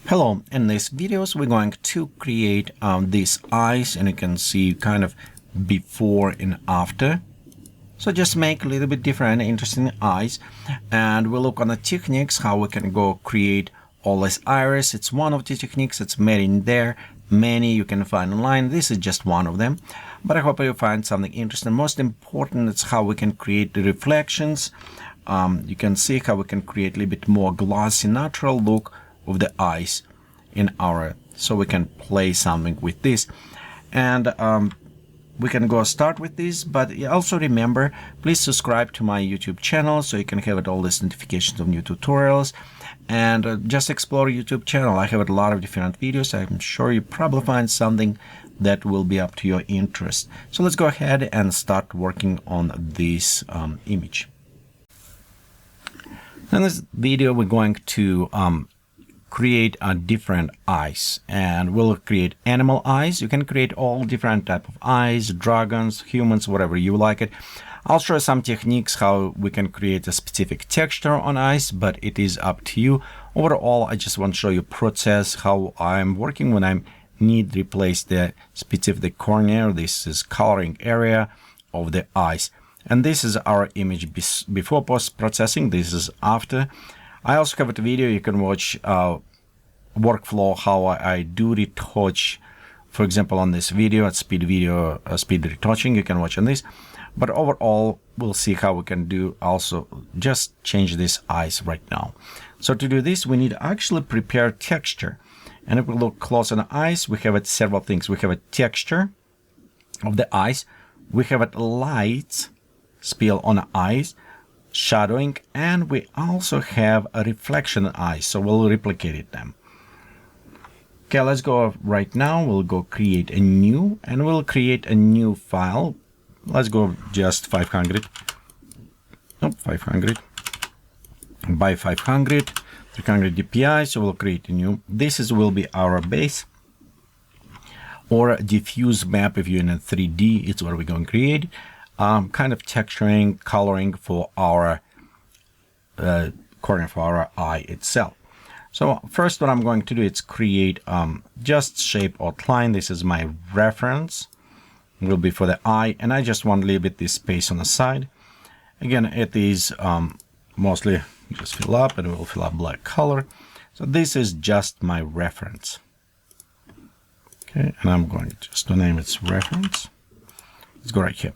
Hello, in this video we're going to create this eyes, and you can see kind of before and after. So just make a little bit different interesting eyes, and we'll look on the techniques how we can go create all this iris. It's one of the techniques, it's made in there, many you can find online. This is just one of them, but I hope you find something interesting. Most important is how we can create the reflections. You can see how we can create a little bit more glossy natural look of the eyes in our, so we can play something with this, and we can go start with this. But also remember, please subscribe to my YouTube channel so you can have all these notifications of new tutorials, and just explore YouTube channel. I have a lot of different videos. I'm sure you probably find something that will be up to your interest. So let's go ahead and start working on this image. In this video we're going to create a different eyes, and we'll create animal eyes. You can create all different type of eyes, dragons, humans, whatever you like it. I'll show some techniques how we can create a specific texture on eyes, but it is up to you. Overall, I just want to show you process how I'm working when I need to replace the specific cornea. This is coloring area of the eyes, and this is our image before post-processing. This is after. I also have a video you can watch workflow how I do retouch. For example, on this video at speed retouching, you can watch on this. But overall, we'll see how we can do also just change these eyes right now. So to do this, we need to actually prepare texture. And if we look close on the eyes, we have several things. We have a texture of the eyes. We have a light spill on the eyes, shadowing, and we also have a reflection eyes, so we'll replicate them. Okay, let's go right now. We'll go create a new, and we'll create a new file. Let's go just 500 by 500, 300 dpi. So we'll create a new. This will be our base, or a diffuse map. If you're in a 3D, it's what we're going to create. Kind of texturing, coloring for our corner for our eye itself. So first what I'm going to do is create just shape outline. This is my reference, it will be for the eye, and I just want a little bit this space on the side. Again, it is mostly just fill up, and it will fill up black color. So this is just my reference. Okay, and I'm going just to name it reference. Let's go right here.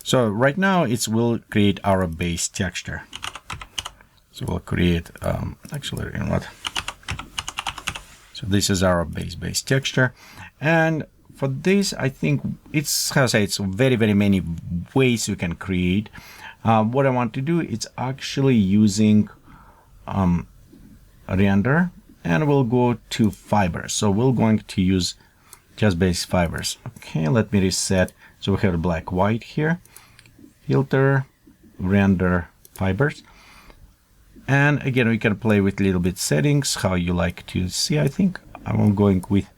So right now it will create our base texture. So we'll create actually, you know what? So this is our base texture, and for this I think it's very many ways you can create. What I want to do is actually using render, and we'll go to fibers. So we're going to use just base fibers. Okay, let me reset. So we have black white here, filter, render, fibers. And again, we can play with a little bit settings, how you like to see. I think I'm going with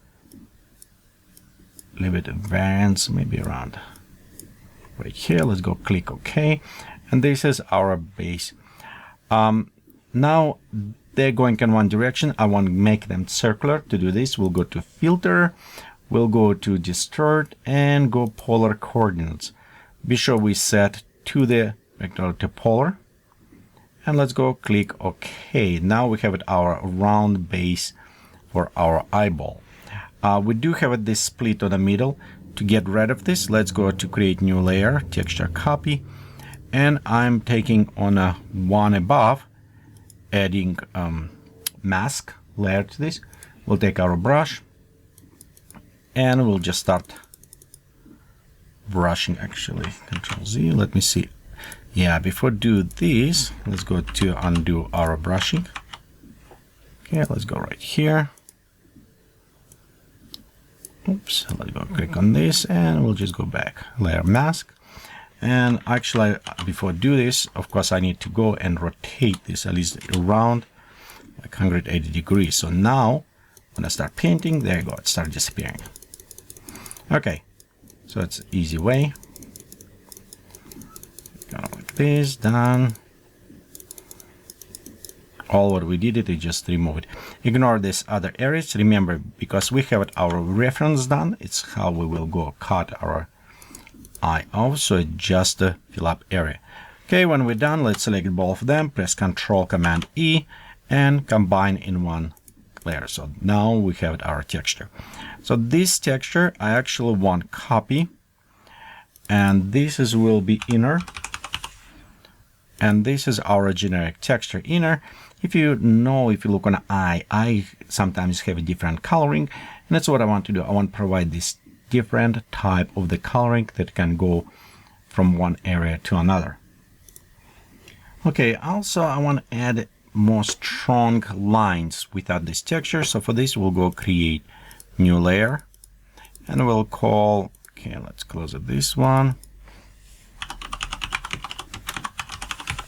a little bit of variance, maybe around right here. Let's go click OK. And this is our base. Now they're going in one direction. I want to make them circular. To do this, we'll go to filter. We'll go to distort and go polar coordinates. Be sure we set to the vector to polar. And let's go click OK. Now we have our round base for our eyeball. We do have this split on the middle. To get rid of this, let's go to create new layer, texture copy. And I'm taking on a one above, adding mask layer to this. We'll take our brush, and we'll just start brushing. Actually, Control Z. Let me see. Yeah, before do this, let's go to undo our brushing. Okay, let's go right here. Oops, let's go click on this, and we'll just go back. Layer mask. And actually, before do this, of course, I need to go and rotate this at least around like 180 degrees. So now, when I start painting, there you go, it started disappearing. Okay, so it's an easy way. Go like this, done. All what we did is just remove it. Ignore these other areas. Remember, because we have our reference done, it's how we will go cut our eye off. So just a fill up area. Okay, when we're done, let's select both of them, press Ctrl Command E, and combine in one layer. So now we have our texture. So this texture I actually want copy, and this will be inner, and this is our generic texture inner. If you know, if you look on I sometimes have a different coloring, and that's what I want to do. I want to provide this different type of the coloring that can go from one area to another. Okay, also I want to add more strong lines without this texture. So for this, we'll go create new layer, and we'll call, okay, let's close it, this one.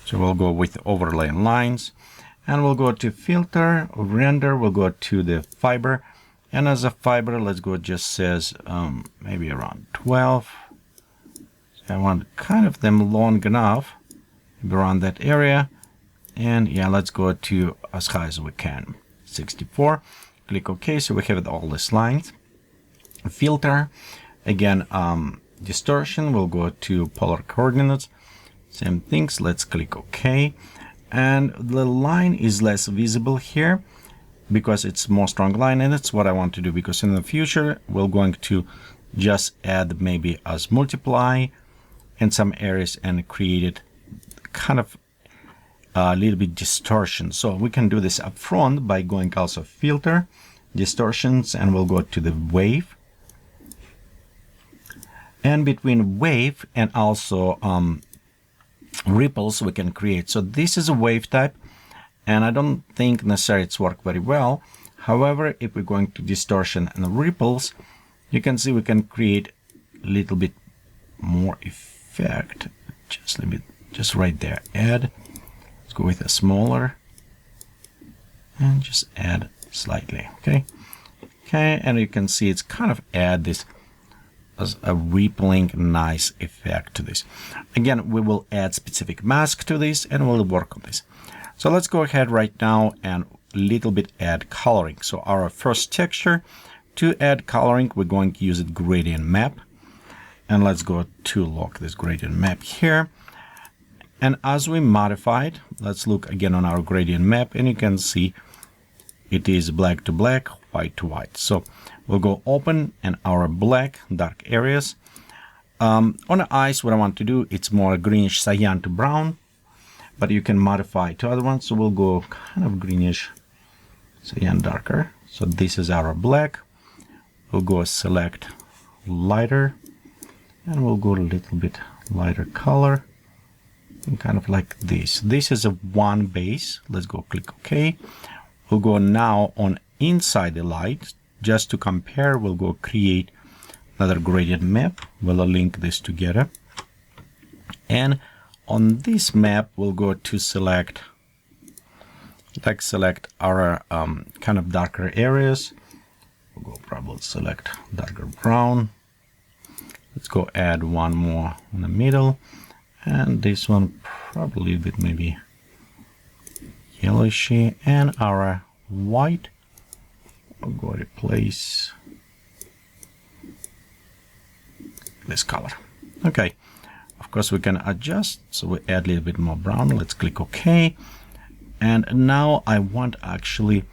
So we'll go with overlay lines, and we'll go to filter, render, we'll go to the fiber, and as a fiber, let's go, just says maybe around 12. So I want kind of them long enough, maybe around that area. And yeah, let's go to as high as we can, 64. Click OK. So we have all these lines. Filter, again, distortion. We'll go to polar coordinates. Same things. Let's click OK. And the line is less visible here because it's more strong line, and that's what I want to do, because in the future we're going to just add maybe as multiply in some areas and create it kind of a little bit distortion. So we can do this up front by going also filter, distortions, and we'll go to the wave. And between wave and also ripples we can create. So this is a wave type, and I don't think necessarily it's worked very well. However, if we're going to distortion and ripples, you can see we can create a little bit more effect. Just a little bit, just right there. Add. Go with a smaller, and just add slightly. Okay, and you can see it's kind of add this as a rippling nice effect to this. Again, we will add specific mask to this, and we'll work on this. So let's go ahead right now and little bit add coloring. So our first texture, to add coloring, we're going to use a gradient map, and let's go to lock this gradient map here. And as we modify it, let's look again on our gradient map, and you can see it is black to black, white to white. So we'll go open and our black dark areas. On the eyes, what I want to do, it's more greenish cyan to brown, but you can modify to other ones. So we'll go kind of greenish cyan darker. So this is our black. We'll go select lighter, and we'll go a little bit lighter color. And kind of like this. This is a one base. Let's go click OK. We'll go now on inside the light. Just to compare, we'll go create another gradient map. We'll link this together. And on this map, we'll go to select our kind of darker areas. We'll go probably select darker brown. Let's go add one more in the middle. And this one probably a bit maybe yellowishy, and our white, we'll go replace this color. Okay, of course we can adjust, so we add a little bit more brown. Let's click OK, and now I want to actually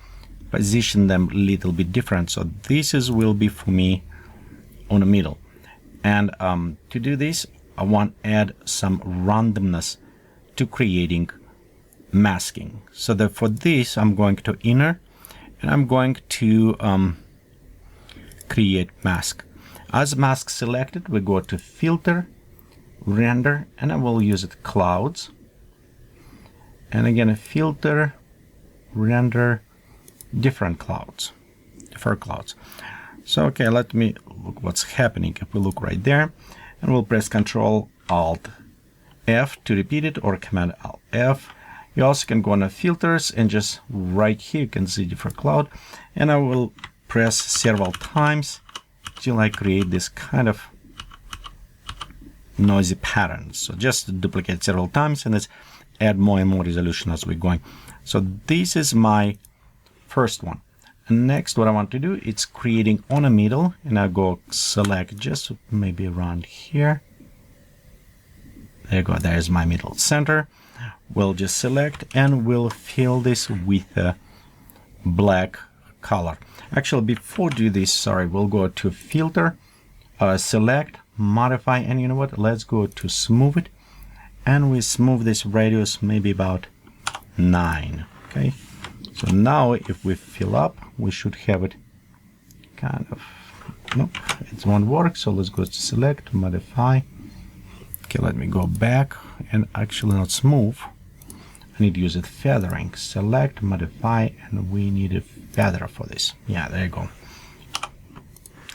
position them a little bit different. So this will be for me on the middle, and to do this, I want to add some randomness to creating masking. So that for this, I'm going to inner, and I'm going to create mask. As mask selected, we go to filter, render, and I will use it clouds. And again, a filter, render, different clouds. So okay, let me look what's happening. If we look right there, and we'll press Ctrl Alt F to repeat it, or Command Alt F. You also can go on the filters, and just right here you can see different cloud, and I will press several times till I create this kind of noisy pattern. So just duplicate several times, and let's add more and more resolution as we're going. So this is my first one. And next, what I want to do is creating on a middle, and I go select just maybe around here. There you go. There's my middle center. We'll just select and we'll fill this with a black color. Actually, before do this, sorry, we'll go to filter, select, modify, and you know what? Let's go to smooth it, and we smooth this radius maybe about 9. Okay. So now if we fill up, we should have it kind of, nope, it won't work. So let's go to select, modify. Okay, let me go back and actually not smooth. I need to use it feathering. Select, modify, and we need a feather for this. Yeah, there you go.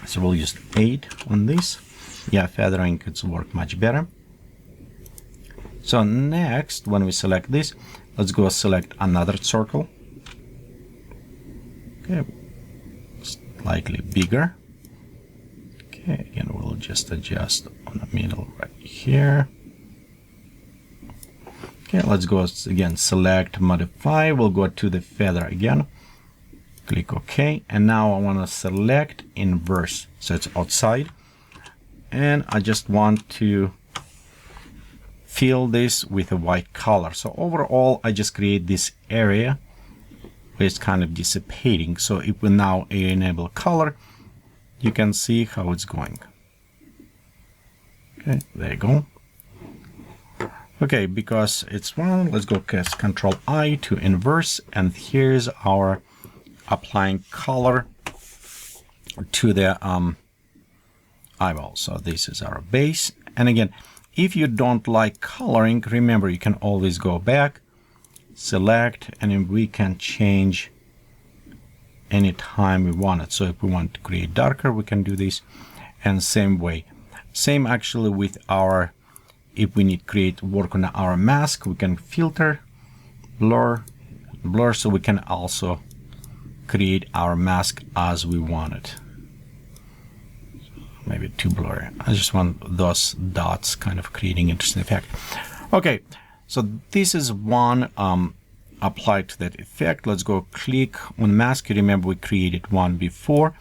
So we'll use 8 on this. Yeah, feathering could work much better. So next, when we select this, let's go select another circle. Okay, slightly bigger. Okay, again, we'll just adjust on the middle right here. Okay, let's go again, select, modify. We'll go to the feather again. Click OK. And now I want to select inverse. So it's outside. And I just want to fill this with a white color. So overall, I just create this area where it's kind of dissipating. So if we now enable color, you can see how it's going. Okay, there you go. Okay, because it's one, let's go press Control I to inverse, and here's our applying color to the eyeball. So this is our base. And again, if you don't like coloring, remember you can always go back, select, and we can change anytime we want it. So if we want to create darker, we can do this, and same way. Same actually with our, if we need to work on our mask, we can filter, blur, so we can also create our mask as we want it. Maybe too blurry. I just want those dots kind of creating interesting effect. Okay, so this is one applied to that effect. Let's go click on mask. You remember we created one before,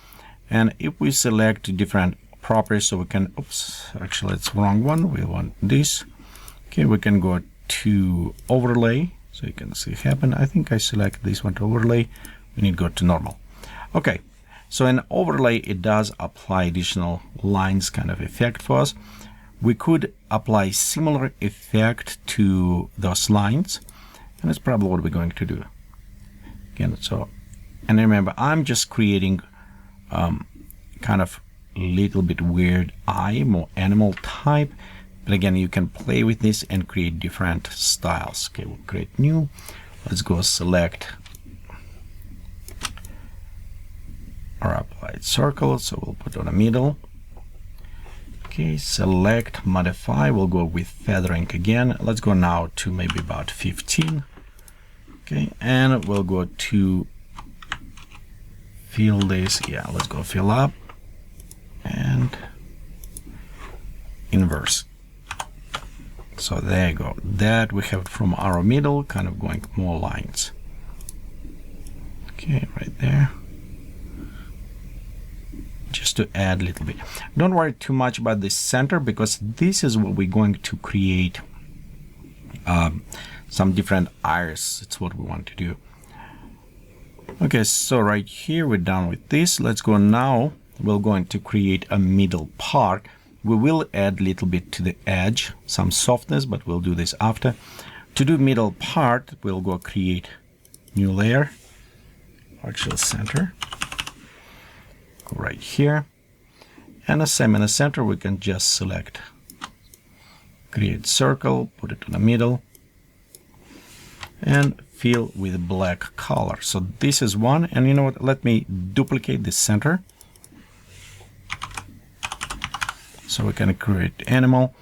and if we select different properties, so we can, oops, actually it's the wrong one, we want this. Okay, we can go to overlay, so you can see it happen. I think I select this one to overlay. We need to go to normal. Okay, so in overlay, it does apply additional lines kind of effect for us. We could apply similar effect to those lines, and that's probably what we're going to do. Again, so, and remember, I'm just creating kind of little bit weird eye, more animal type. But again, you can play with this and create different styles. Okay, we'll create new. Let's go select our applied circle. So we'll put on the middle. Okay, select, modify. We'll go with feathering again. Let's go now to maybe about 15. Okay, and we'll go to fill this. Yeah, let's go fill up and inverse. So there you go. That we have from our middle, kind of going more lines. Okay, right there. Just to add a little bit. Don't worry too much about the center, because this is what we're going to create some different iris. It's what we want to do. Okay, so right here we're done with this. Let's go now. We're going to create a middle part. We will add a little bit to the edge, some softness, but we'll do this after. To do middle part, we'll go create new layer, partial center, go right here, and the same in the center. We can just select, create circle, put it in the middle, and fill with black color. So this is one, and you know what? Let me duplicate the center. So we can create animal,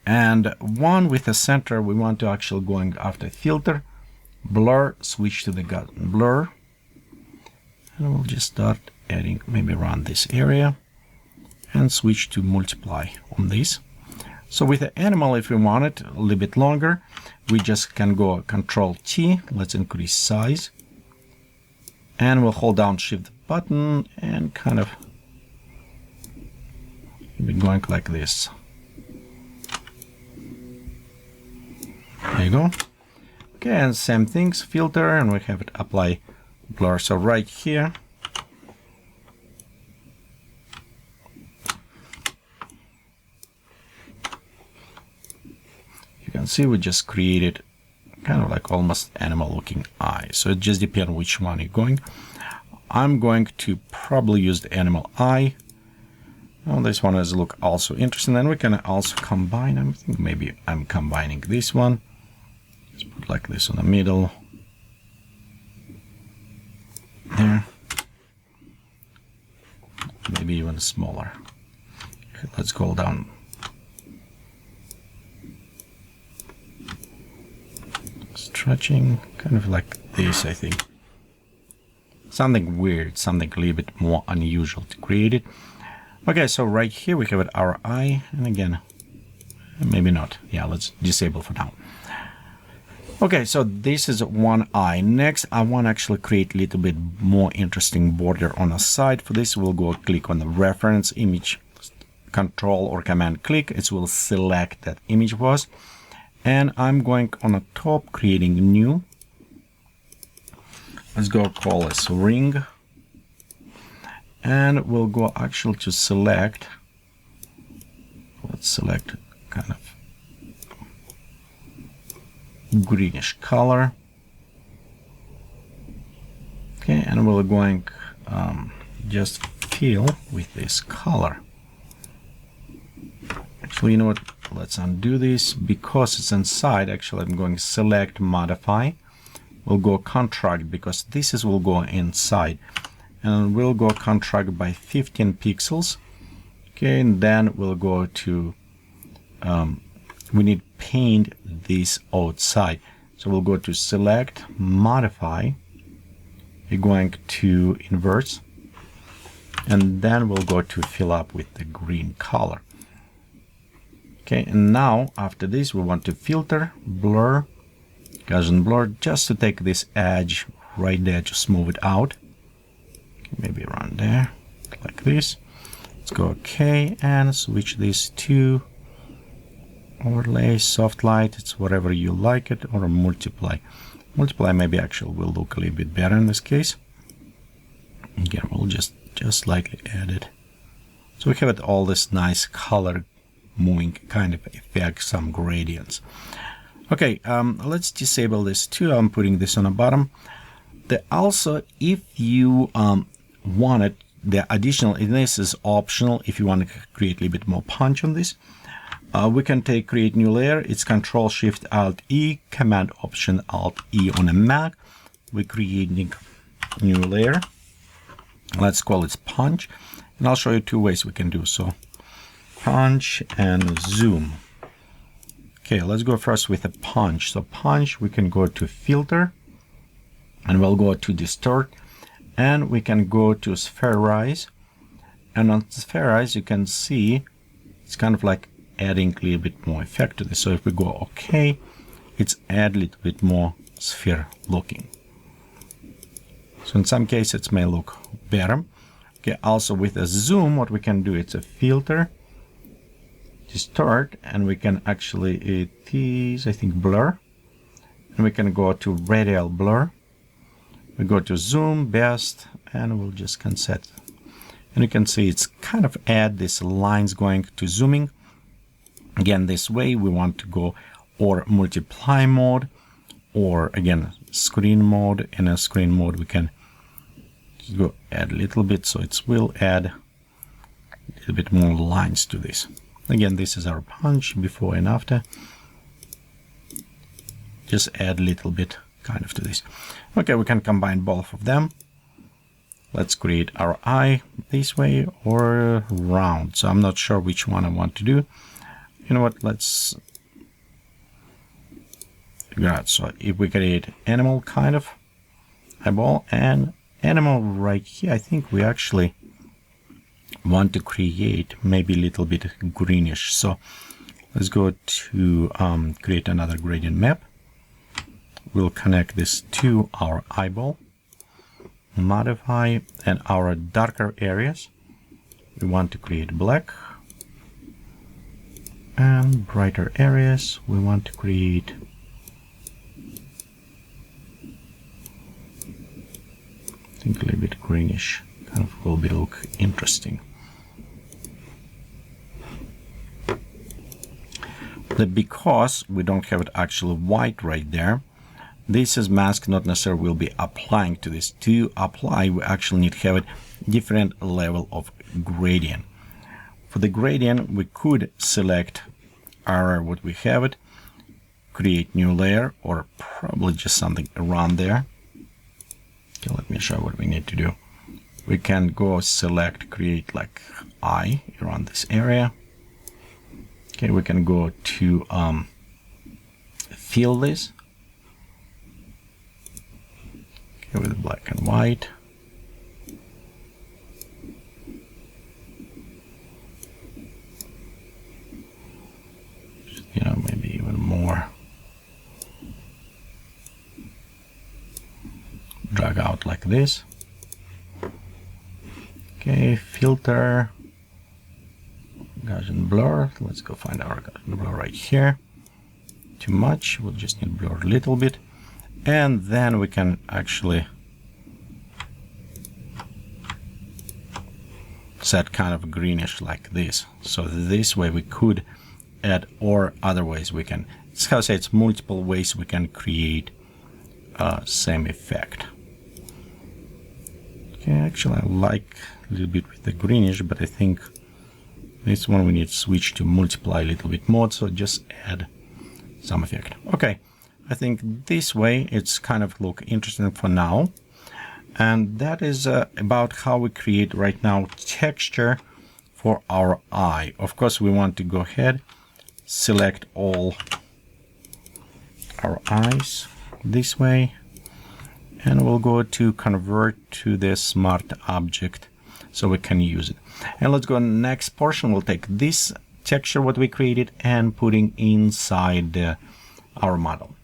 and one with the center, we want to actually going after filter, blur, switch to the blur, and we'll just start adding maybe around this area and switch to multiply on this. So with the animal, if we want it a little bit longer, we just can go Control T. Let's increase size. And we'll hold down Shift button and kind of be going like this. There you go. Okay, and same things, filter, and we have it apply blur. So right here, you can see we just created kind of like almost animal looking eye. So it just depends which one you're going. I'm going to probably use the animal eye. Oh, this one does look also interesting. Then we can also combine. I think maybe I'm combining this one. Let's put like this in the middle. There. Maybe even smaller. Okay, let's go down. Stretching, kind of like this, I think. Something weird, something a little bit more unusual to create it. Okay, so right here we have it, our eye, and again, maybe not. Yeah, let's disable for now. Okay, so this is one eye. Next, I want to actually create a little bit more interesting border on the side. For this, we'll go click on the reference image, Control or Command click. It will select that image was. And I'm going on the top, creating new. Let's go call this ring. And we'll go actually to select. Let's select kind of greenish color. Okay, and we're going just fill with this color. Actually, you know what? Let's undo this because it's inside. Actually, I'm going to select modify. We'll go contract because this is will go inside, and we'll go contract by 15 pixels. Okay, and then we'll go to we need paint this outside, so we'll go to select modify. We're going to inverse, and then we'll go to fill up with the green color. Okay, and now after this we want to filter, blur, Gaussian blur, just to take this edge right there, just move it out. Okay, maybe around there, like this. Let's go OK and switch this to overlay, soft light, it's whatever you like it, or multiply. Multiply maybe actually will look a little bit better in this case. Again, we'll just slightly add it. So we have it all this nice color moving kind of effect, some gradients. Okay, let's disable this too. I'm putting this on the bottom. Also, if you wanted the additional, this is optional. If you want to create a little bit more punch on this, we can create new layer. It's Control Shift Alt E, Command Option Alt E on a Mac. We're creating new layer. Let's call it punch, and I'll show you two ways we can do so. Punch and zoom. Okay, let's go first with a punch. So punch, we can go to filter, and we'll go to distort, and we can go to spherize. And on spherize, you can see it's kind of like adding a little bit more effect to this. So if we go OK, it's add a little bit more sphere looking. So in some cases it may look better. Okay, also with a zoom, what we can do, it's a filter, distort, and we can actually, it is, I think, blur, and we can go to radial blur. We go to zoom, best, and we'll just can set. And you can see it's kind of add these lines going to zooming. Again, this way we want to go or multiply mode, or again screen mode. In a screen mode we can go add a little bit, so it will add a little bit more lines to this. Again, this is our punch before and after. Just add a little bit kind of to this. Okay, we can combine both of them. Let's create our eye this way or round. So I'm not sure which one I want to do. You know what, let's figure out. So if we create animal kind of eyeball and animal right here, I think we actually want to create maybe a little bit greenish. So Let's go to create another gradient map. We'll connect this to our eyeball, modify, and our darker areas. We want to create black, and brighter areas we want to create I think a little bit greenish. Kind of will be look interesting. Because we don't have it actually white right there, this is mask not necessarily will be applying to this. To apply, we actually need to have it different level of gradient. For the gradient, we could select our what we have it, create new layer, or probably just something around there. Okay, let me show what we need to do. We can go select, create like eye around this area. Okay, we can go to fill this. Okay, with black and white. You know, maybe even more. Drag out like this. Okay, filter, Gaussian blur. Let's go find our Gaussian blur right here. Too much, we'll just need blur a little bit. And then we can actually set kind of greenish like this. So this way we could add, or other ways we can, it's how I say, it's multiple ways we can create same effect. Okay, actually I like a little bit with the greenish, but I think this one we need to switch to multiply a little bit more, so just add some effect. Okay, I think this way it's kind of look interesting for now. And that is about how we create right now texture for our eye. Of course, we want to go ahead, select all our eyes this way, and we'll go to convert to the smart object so we can use it. And let's go next portion. We'll take this texture what we created and putting inside our model.